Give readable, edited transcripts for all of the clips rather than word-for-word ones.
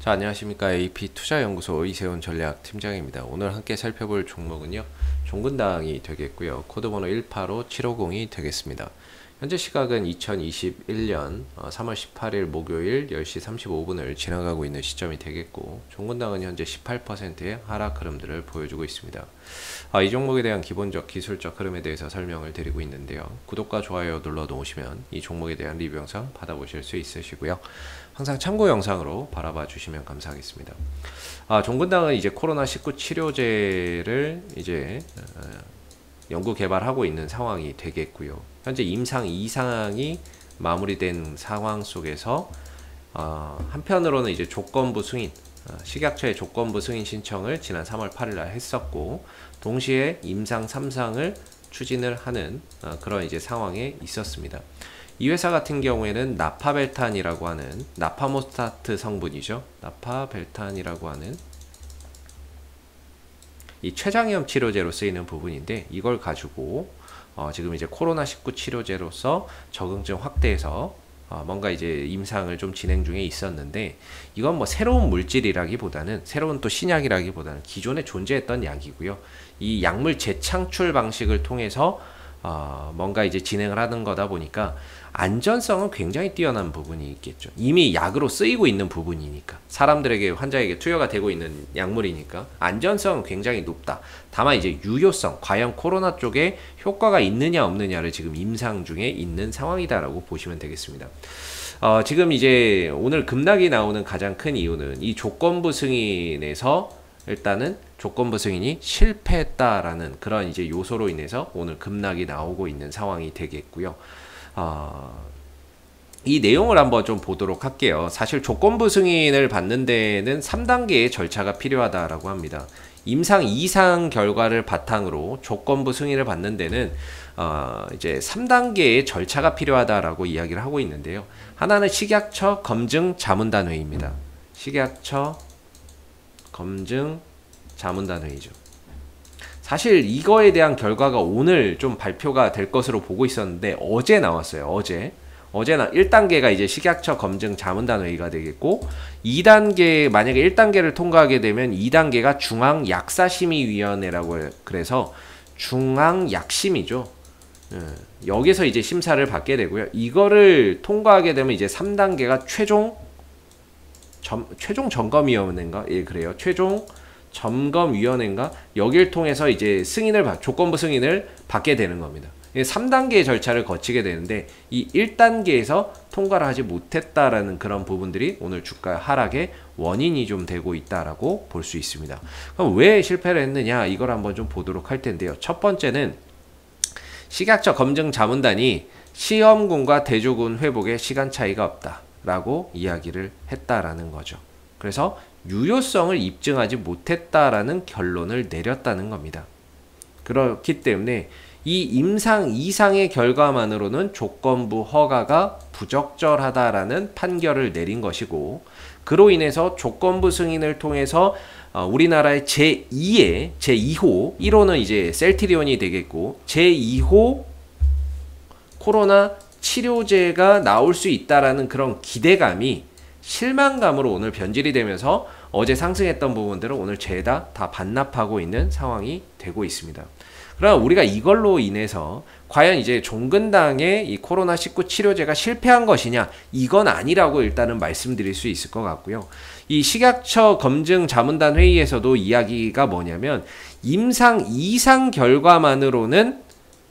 자, 안녕하십니까. AP투자연구소 이세훈 전략팀장입니다. 오늘 함께 살펴볼 종목은요, 종근당이 되겠고요. 코드번호 185750이 되겠습니다. 현재 시각은 2021년 3월 18일 목요일 10시 35분을 지나가고 있는 시점이 되겠고, 종근당은 현재 18%의 하락 흐름들을 보여주고 있습니다. 이 종목에 대한 기본적 기술적 흐름에 대해서 설명을 드리고 있는데요. 구독과 좋아요 눌러 놓으시면 이 종목에 대한 리뷰 영상 받아보실 수 있으시고요. 항상 참고 영상으로 바라봐 주시면 감사하겠습니다. 종근당은 이제 코로나19 치료제를 이제 연구 개발하고 있는 상황이 되겠고요. 현재 임상 2상이 마무리된 상황 속에서 한편으로는 이제 조건부 승인, 식약처의 조건부 승인 신청을 지난 3월 8일 날 했었고, 동시에 임상 3상을 추진을 하는 그런 이제 상황에 있었습니다. 이 회사 같은 경우에는 나파벨탄이라고 하는 나파모스타트 성분이죠. 나파벨탄이라고 하는 이 췌장염 치료제로 쓰이는 부분인데, 이걸 가지고 지금 이제 코로나19 치료제로서 적응증 확대해서 뭔가 이제 임상을 좀 진행 중에 있었는데, 이건 뭐 새로운 물질이라기보다는, 새로운 또 신약이라기보다는 기존에 존재했던 약이고요. 이 약물 재창출 방식을 통해서 뭔가 이제 진행을 하는 거다 보니까 안전성은 굉장히 뛰어난 부분이 있겠죠. 이미 약으로 쓰이고 있는 부분이니까, 사람들에게, 환자에게 투여가 되고 있는 약물이니까 안전성은 굉장히 높다. 다만 이제 유효성, 과연 코로나 쪽에 효과가 있느냐 없느냐를 지금 임상 중에 있는 상황이다라고 보시면 되겠습니다. 지금 이제 오늘 급락이 나오는 가장 큰 이유는 이 조건부 승인에서 일단은 조건부 승인이 실패했다라는 그런 이제 요소로 인해서 오늘 급락이 나오고 있는 상황이 되겠고요. 이 내용을 한번 좀 보도록 할게요. 사실 조건부 승인을 받는 데에는 3단계의 절차가 필요하다라고 합니다. 임상 2상 결과를 바탕으로 조건부 승인을 받는 데는 이제 3단계의 절차가 필요하다라고 이야기를 하고 있는데요. 하나는 식약처 검증 자문단 회의입니다. 식약처 검증 자문단 회의죠. 사실 이거에 대한 결과가 오늘 좀 발표가 될 것으로 보고 있었는데, 어제 나왔어요. 어제 1단계가 이제 식약처 검증 자문단 회의가 되겠고, 2단계, 만약에 1단계를 통과하게 되면 2단계가 중앙약사심의위원회라고 해요. 그래서 중앙약심이죠. 여기서 이제 심사를 받게 되고요. 이거를 통과하게 되면 이제 3단계가 최종 점검위원회인가? 예, 그래요. 최종 점검위원회인가? 여길 통해서 이제 조건부 승인을 받게 되는 겁니다. 3단계의 절차를 거치게 되는데, 이 1단계에서 통과를 하지 못했다라는 그런 부분들이 오늘 주가 하락의 원인이 좀 되고 있다라고 볼 수 있습니다. 그럼 왜 실패를 했느냐? 이걸 한번 좀 보도록 할 텐데요. 첫 번째는 식약처 검증 자문단이 시험군과 대조군 회복에 시간 차이가 없다라고 이야기를 했다라는 거죠. 그래서 유효성을 입증하지 못했다라는 결론을 내렸다는 겁니다. 그렇기 때문에 이 임상 2상의 결과만으로는 조건부 허가가 부적절하다라는 판결을 내린 것이고, 그로 인해서 조건부 승인을 통해서 우리나라의 제2호, 1호는 이제 셀트리온이 되겠고, 제2호 코로나 치료제가 나올 수 있다라는 그런 기대감이 실망감으로 오늘 변질이 되면서 어제 상승했던 부분들은 오늘 죄다 다 반납하고 있는 상황이 되고 있습니다. 그러나 우리가 이걸로 인해서 과연 이제 종근당의 이 코로나19 치료제가 실패한 것이냐, 이건 아니라고 일단은 말씀드릴 수 있을 것 같고요. 이 식약처 검증 자문단 회의에서도 이야기가 뭐냐면, 임상 2상 결과만으로는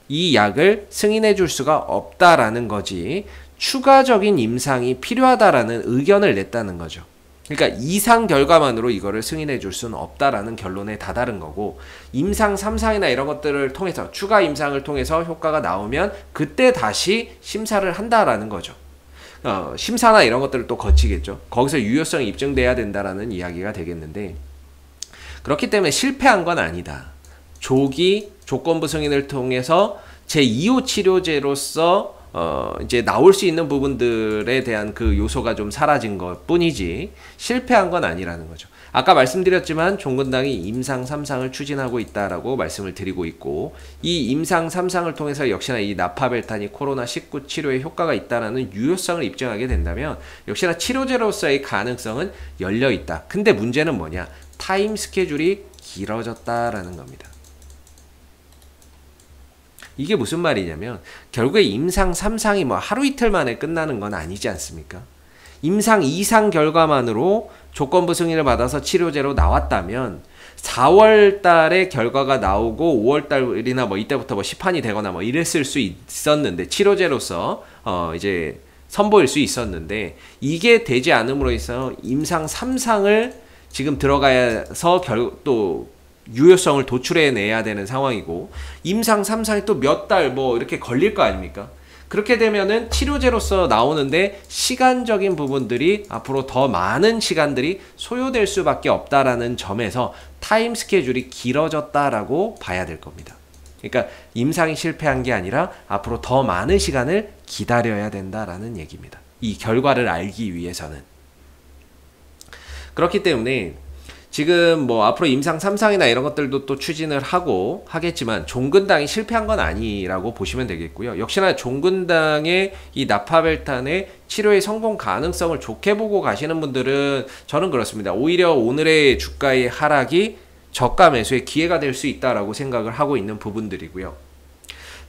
이 약을 승인해 줄 수가 없다라는 거지, 추가적인 임상이 필요하다라는 의견을 냈다는 거죠. 그러니까 이상 결과만으로 이거를 승인해 줄 수는 없다라는 결론에 다다른 거고, 임상 3상이나 이런 것들을 통해서, 추가 임상을 통해서 효과가 나오면 그때 다시 심사를 한다라는 거죠. 심사나 이런 것들을 또 거치겠죠. 거기서 유효성이 입증돼야 된다라는 이야기가 되겠는데, 그렇기 때문에 실패한 건 아니다. 조기 조건부 승인을 통해서 제2호 치료제로서 이제 나올 수 있는 부분들에 대한 그 요소가 좀 사라진 것 뿐이지 실패한 건 아니라는 거죠. 아까 말씀드렸지만 종근당이 임상 3상을 추진하고 있다라고 말씀을 드리고 있고, 이 임상 3상을 통해서 역시나 이 나파벨탄이 코로나19 치료에 효과가 있다라는 유효성을 입증하게 된다면 역시나 치료제로서의 가능성은 열려 있다. 근데 문제는 뭐냐? 타임 스케줄이 길어졌다라는 겁니다. 이게 무슨 말이냐면 결국에 임상 3상이 뭐 하루 이틀 만에 끝나는 건 아니지 않습니까? 임상 2상 결과만으로 조건부 승인을 받아서 치료제로 나왔다면 4월 달에 결과가 나오고 5월 달이나 뭐 이때부터 뭐 시판이 되거나 뭐 이랬을 수 있었는데, 치료제로서 이제 선보일 수 있었는데, 이게 되지 않음으로 해서 임상 3상을 지금 들어가서 또 유효성을 도출해내야 되는 상황이고, 임상 3상이 또 몇 달 뭐 이렇게 걸릴 거 아닙니까? 그렇게 되면은 치료제로서 나오는데 시간적인 부분들이 앞으로 더 많은 시간들이 소요될 수밖에 없다라는 점에서 타임 스케줄이 길어졌다라고 봐야 될 겁니다. 그러니까 임상이 실패한 게 아니라 앞으로 더 많은 시간을 기다려야 된다라는 얘기입니다. 이 결과를 알기 위해서는. 그렇기 때문에 지금 뭐 앞으로 임상 3상이나 이런 것들도 또 추진을 하고 하겠지만 종근당이 실패한 건 아니라고 보시면 되겠고요. 역시나 종근당의 이 나파벨탄의 치료의 성공 가능성을 좋게 보고 가시는 분들은 저는 그렇습니다. 오히려 오늘의 주가의 하락이 저가 매수의 기회가 될 수 있다라고 생각을 하고 있는 부분들이고요.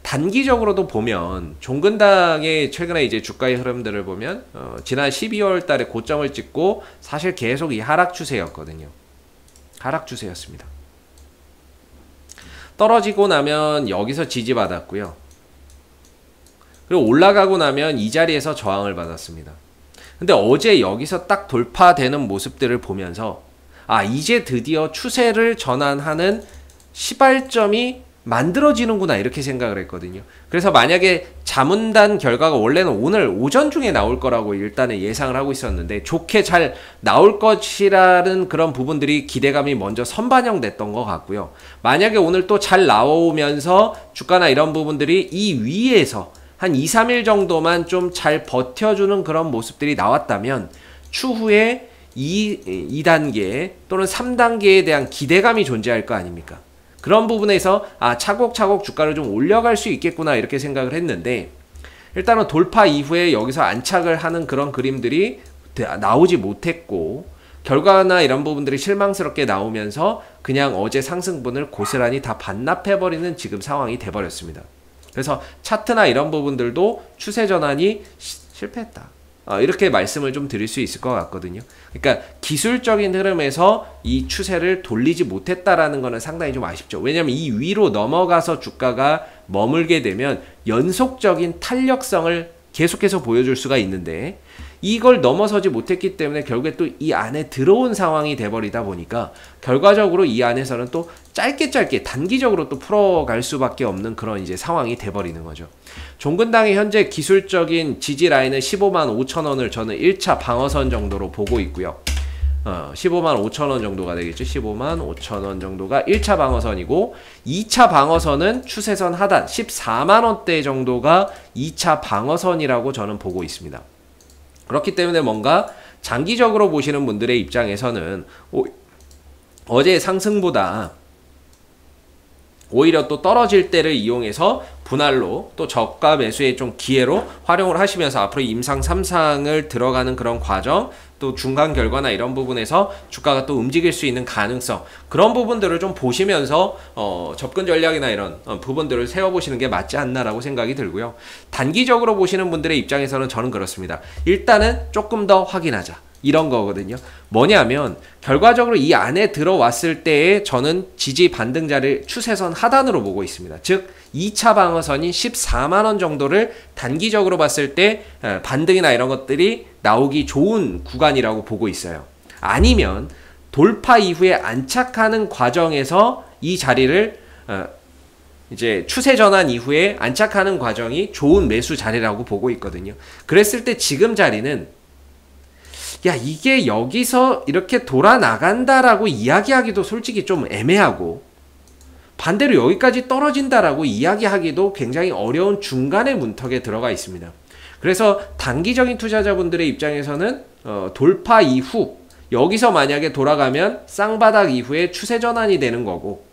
단기적으로도 보면 종근당의 최근에 이제 주가의 흐름들을 보면 지난 12월 달에 고점을 찍고 사실 계속 이 하락 추세였거든요. 하락 추세였습니다. 떨어지고 나면 여기서 지지받았고요. 그리고 올라가고 나면 이 자리에서 저항을 받았습니다. 근데 어제 여기서 딱 돌파되는 모습들을 보면서 이제 드디어 추세를 전환하는 시발점이 만들어지는구나 이렇게 생각을 했거든요. 그래서 만약에 자문단 결과가 원래는 오늘 오전 중에 나올 거라고 일단은 예상을 하고 있었는데, 좋게 잘 나올 것이라는 그런 부분들이 기대감이 먼저 선반영됐던 것 같고요. 만약에 오늘 또 잘 나오면서 주가나 이런 부분들이 이 위에서 한 2, 3일 정도만 좀 잘 버텨주는 그런 모습들이 나왔다면 추후에 2단계 또는 3단계에 대한 기대감이 존재할 거 아닙니까? 그런 부분에서 차곡차곡 주가를 좀 올려갈 수 있겠구나 이렇게 생각을 했는데, 일단은 돌파 이후에 여기서 안착을 하는 그런 그림들이 나오지 못했고, 결과나 이런 부분들이 실망스럽게 나오면서 그냥 어제 상승분을 고스란히 다 반납해버리는 지금 상황이 돼버렸습니다. 그래서 차트나 이런 부분들도 추세 전환이 실패했다, 이렇게 말씀을 좀 드릴 수 있을 것 같거든요. 그러니까 기술적인 흐름에서 이 추세를 돌리지 못했다라는 거는 상당히 좀 아쉽죠. 왜냐하면 이 위로 넘어가서 주가가 머물게 되면 연속적인 탄력성을 계속해서 보여줄 수가 있는데, 이걸 넘어서지 못했기 때문에 결국에 또 이 안에 들어온 상황이 돼버리다 보니까 결과적으로 이 안에서는 또 짧게 단기적으로 또 풀어갈 수밖에 없는 그런 이제 상황이 돼버리는 거죠. 종근당의 현재 기술적인 지지 라인은 15만 5천 원을 저는 1차 방어선 정도로 보고 있고요. 15만 5천 원 정도가 되겠죠. 15만 5천 원 정도가 1차 방어선이고, 2차 방어선은 추세선 하단 14만 원대 정도가 2차 방어선이라고 저는 보고 있습니다. 그렇기 때문에 뭔가 장기적으로 보시는 분들의 입장에서는 어제의 상승보다 오히려 또 떨어질 때를 이용해서 분할로 또 저가 매수의 좀 기회로 활용을 하시면서 앞으로 임상 3상을 들어가는 그런 과정, 또 중간 결과나 이런 부분에서 주가가 또 움직일 수 있는 가능성, 그런 부분들을 좀 보시면서 접근 전략이나 이런 부분들을 세워보시는 게 맞지 않나라고 생각이 들고요. 단기적으로 보시는 분들의 입장에서는 저는 그렇습니다. 일단은 조금 더 확인하자, 이런 거거든요. 뭐냐면 결과적으로 이 안에 들어왔을 때에 저는 지지 반등 자리를 추세선 하단으로 보고 있습니다. 즉 2차 방어선인 14만원 정도를 단기적으로 봤을 때 반등이나 이런 것들이 나오기 좋은 구간이라고 보고 있어요. 아니면 돌파 이후에 안착하는 과정에서 이 자리를 이제 추세 전환 이후에 안착하는 과정이 좋은 매수 자리라고 보고 있거든요. 그랬을 때 지금 자리는 이게 여기서 이렇게 돌아 나간다라고 이야기하기도 솔직히 좀 애매하고, 반대로 여기까지 떨어진다라고 이야기하기도 굉장히 어려운 중간의 문턱에 들어가 있습니다. 그래서 단기적인 투자자분들의 입장에서는 돌파 이후 여기서 만약에 돌아가면 쌍바닥 이후에 추세 전환이 되는 거고,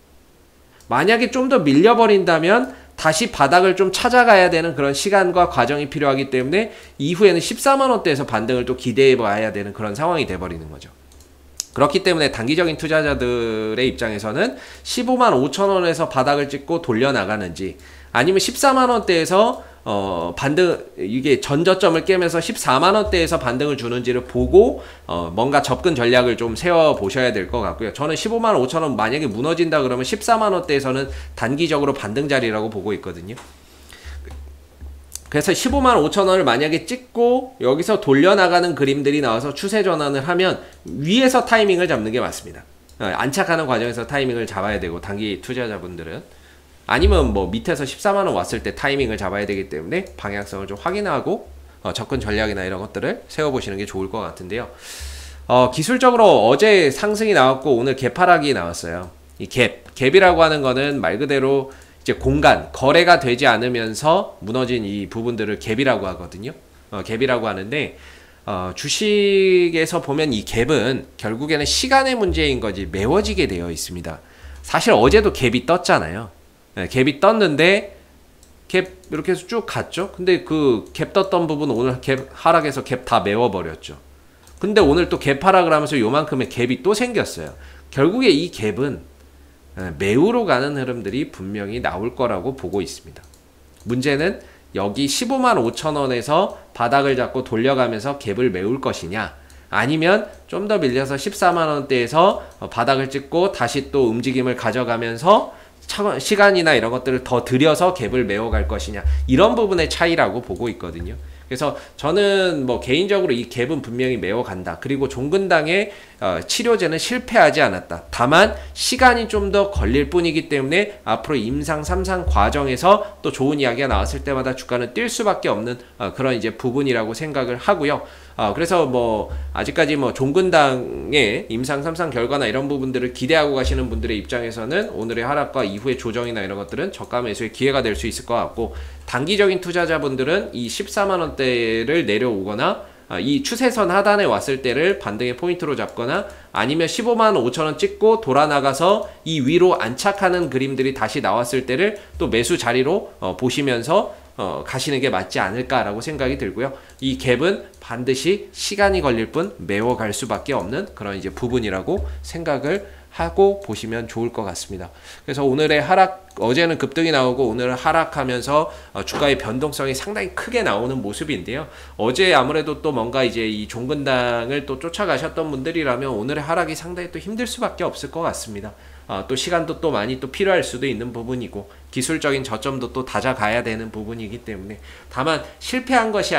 만약에 좀 더 밀려버린다면 다시 바닥을 좀 찾아가야 되는 그런 시간과 과정이 필요하기 때문에 이후에는 14만원대에서 반등을 또 기대해 봐야 되는 그런 상황이 돼버리는 거죠. 그렇기 때문에 단기적인 투자자들의 입장에서는 15만 5천원에서 바닥을 찍고 돌려나가는지, 아니면 14만원대에서 반등, 이게 전저점을 깨면서 14만원대에서 반등을 주는지를 보고 뭔가 접근 전략을 좀 세워 보셔야 될 것 같고요. 저는 15만 5천원 만약에 무너진다 그러면 14만원대에서는 단기적으로 반등 자리라고 보고 있거든요. 그래서 15만 5천원을 만약에 찍고 여기서 돌려나가는 그림들이 나와서 추세 전환을 하면 위에서 타이밍을 잡는 게 맞습니다. 안착하는 과정에서 타이밍을 잡아야 되고, 단기 투자자분들은 아니면 뭐 밑에서 14만원 왔을 때 타이밍을 잡아야 되기 때문에 방향성을 좀 확인하고 접근 전략이나 이런 것들을 세워보시는 게 좋을 것 같은데요. 기술적으로 어제 상승이 나왔고 오늘 갭하락이 나왔어요. 이 갭이라고 하는 거는 말 그대로 이제 공간, 거래가 되지 않으면서 무너진 이 부분들을 갭이라고 하거든요. 갭이라고 하는데, 주식에서 보면 이 갭은 결국에는 시간의 문제인 거지 메워지게 되어 있습니다. 사실 어제도 갭이 떴잖아요. 갭이 떴는데 갭 이렇게 해서 쭉 갔죠. 근데 그 갭 떴던 부분 오늘 갭 하락해서 갭 다 메워버렸죠. 근데 오늘 또 갭 하락을 하면서 요만큼의 갭이 또 생겼어요. 결국에 이 갭은 매우로 가는 흐름들이 분명히 나올 거라고 보고 있습니다. 문제는 여기 15만 5천원에서 바닥을 잡고 돌려가면서 갭을 메울 것이냐, 아니면 좀 더 밀려서 14만원대에서 바닥을 찍고 다시 또 움직임을 가져가면서 시간이나 이런 것들을 더 들여서 갭을 메워갈 것이냐, 이런 부분의 차이라고 보고 있거든요. 그래서 저는 뭐 개인적으로 이 갭은 분명히 메워간다. 그리고 종근당의 치료제는 실패하지 않았다. 다만 시간이 좀 더 걸릴 뿐이기 때문에 앞으로 임상 3상 과정에서 또 좋은 이야기가 나왔을 때마다 주가는 뛸 수밖에 없는 그런 이제 부분이라고 생각을 하고요. 그래서 뭐 아직까지 뭐 종근당의 임상 3상 결과나 이런 부분들을 기대하고 가시는 분들의 입장에서는 오늘의 하락과 이후의 조정이나 이런 것들은 저가 매수의 기회가 될 수 있을 것 같고, 단기적인 투자자분들은 이 14만원대를 내려오거나 이 추세선 하단에 왔을 때를 반등의 포인트로 잡거나, 아니면 15만 5천원 찍고 돌아나가서 이 위로 안착하는 그림들이 다시 나왔을 때를 또 매수 자리로 보시면서 가시는 게 맞지 않을까라고 생각이 들고요. 이 갭은 반드시 시간이 걸릴 뿐 메워갈 수밖에 없는 그런 이제 부분이라고 생각을 하고 보시면 좋을 것 같습니다. 그래서 오늘의 하락, 어제는 급등이 나오고 오늘은 하락하면서 주가의 변동성이 상당히 크게 나오는 모습인데요. 어제 아무래도 또 뭔가 이제 이 종근당을 또 쫓아가셨던 분들이라면 오늘의 하락이 상당히 또 힘들 수밖에 없을 것 같습니다. 또 시간도 또 많이 또 필요할 수도 있는 부분이고, 기술적인 저점도 또 다져가야 되는 부분이기 때문에, 다만 실패한 것이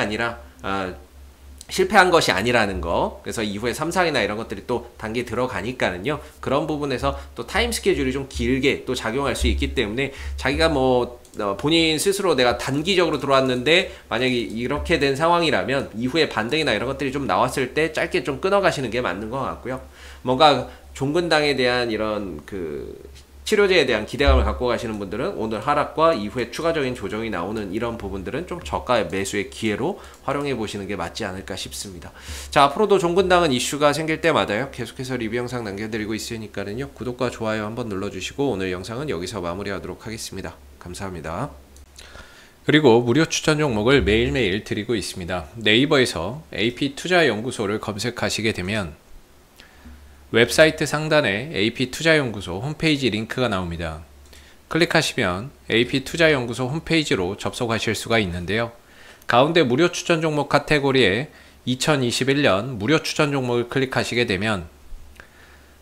아니라는 거, 그래서 이후에 3상이나 이런 것들이 또 단계에 들어가니까는요, 그런 부분에서 또 타임 스케줄이 좀 길게 또 작용할 수 있기 때문에, 자기가 뭐 본인 스스로 내가 단기적으로 들어왔는데 만약에 이렇게 된 상황이라면 이후에 반등이나 이런 것들이 좀 나왔을 때 짧게 좀 끊어가시는 게 맞는 것 같고요. 뭔가 종근당에 대한 이런 그 치료제에 대한 기대감을 갖고 가시는 분들은 오늘 하락과 이후에 추가적인 조정이 나오는 이런 부분들은 좀 저가 매수의 기회로 활용해 보시는 게 맞지 않을까 싶습니다. 자, 앞으로도 종근당은 이슈가 생길 때마다요, 계속해서 리뷰 영상 남겨드리고 있으니까는요, 구독과 좋아요 한번 눌러주시고 오늘 영상은 여기서 마무리하도록 하겠습니다. 감사합니다. 그리고 무료 추천 종목을 매일매일 드리고 있습니다. 네이버에서 AP투자연구소를 검색하시게 되면 웹사이트 상단에 AP투자연구소 홈페이지 링크가 나옵니다. 클릭하시면 AP투자연구소 홈페이지로 접속하실 수가 있는데요. 가운데 무료 추천 종목 카테고리에 2021년 무료 추천 종목을 클릭하시게 되면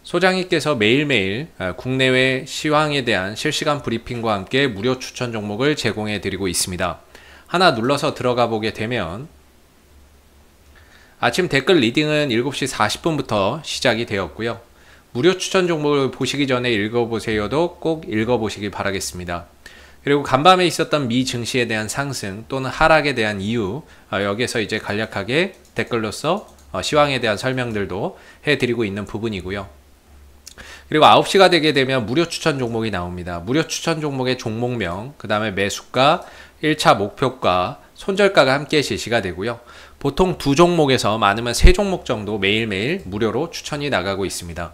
소장님께서 매일매일 국내외 시황에 대한 실시간 브리핑과 함께 무료 추천 종목을 제공해 드리고 있습니다. 하나 눌러서 들어가 보게 되면 아침 댓글 리딩은 7시 40분부터 시작이 되었고요. 무료 추천 종목을 보시기 전에 읽어보세요도 꼭 읽어보시기 바라겠습니다. 그리고 간밤에 있었던 미 증시에 대한 상승 또는 하락에 대한 이유, 여기에서 이제 간략하게 댓글로서 시황에 대한 설명들도 해드리고 있는 부분이고요. 그리고 9시가 되게 되면 무료 추천 종목이 나옵니다. 무료 추천 종목의 종목명, 그 다음에 매수가, 1차 목표가, 손절가가 함께 제시가 되고요. 보통 두 종목에서 많으면 세 종목 정도 매일매일 무료로 추천이 나가고 있습니다.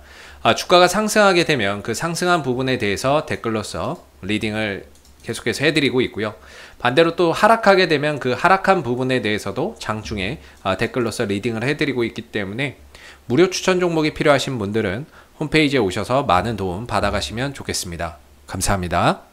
주가가 상승하게 되면 그 상승한 부분에 대해서 댓글로서 리딩을 계속해서 해드리고 있고요. 반대로 또 하락하게 되면 그 하락한 부분에 대해서도 장중에 댓글로서 리딩을 해드리고 있기 때문에 무료 추천 종목이 필요하신 분들은 홈페이지에 오셔서 많은 도움 받아가시면 좋겠습니다. 감사합니다.